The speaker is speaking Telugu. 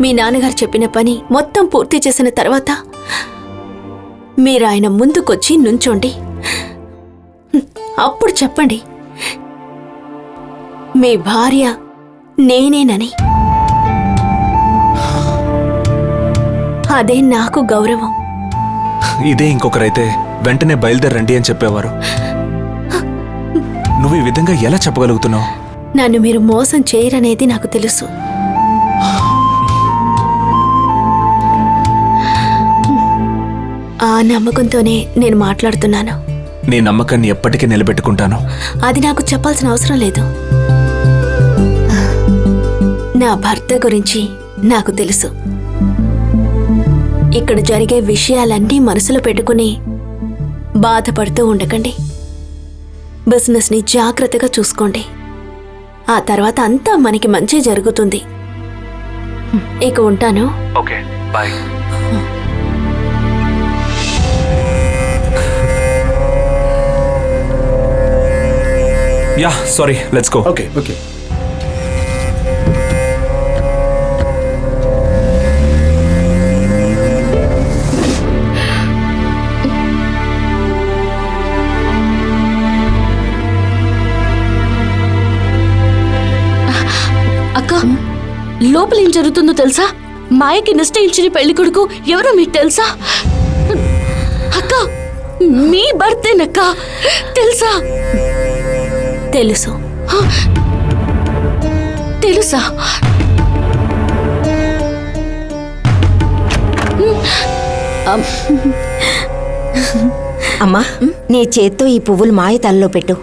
మీ నాన్నగారు చెప్పిన పని మొత్తం పూర్తి చేసిన తర్వాత మీరు ఆయన ముందుకొచ్చి నుంచోండి. అప్పుడు చెప్పండి మీ భార్య నేనేనని. అదే నాకు గౌరవం. ఇదే ఇంకొకరైతే వెంటనే బయలుదేరండి అని చెప్పేవారు. నువ్వు ఈ విధంగా ఎలా చెప్పగలుగుతున్నావు? నన్ను మీరు మోసం చేయరనేది నాకు తెలుసు. ఆ నమ్మకంతోనే నేను మాట్లాడుతున్నాను. నీ నమ్మకాన్ని ఎప్పటికీ నిలబెట్టుకుంటాను. అది నాకు చెప్పాల్సిన అవసరం లేదు. నా భర్త గురించి నాకు తెలుసు. ఇక్కడ జరిగే విషయాలన్నీ మనసులో పెట్టుకుని బాధపడుతూ ఉండకండి. బిజినెస్ని జాగ్రత్తగా చూసుకోండి. ఆ తర్వాత అంతా మనకి మంచి జరుగుతుంది. ఇక ఉంటాను. Okay, bye. Yeah, sorry, let's go. Okay okay. అక్క, లోపల ఏం జరుగుతుందో తెలుసా? మాయకి నిశ్చయించిన పెళ్లి కొడుకు ఎవరో మీకు తెలుసా? అక్క, మీ భర్తేనక్క, తెలుసా? తెలుసు. తెలుసా? అమ్మా, నీ చేత్తో ఈ పువ్వులు మాయ తలలో పెట్టు.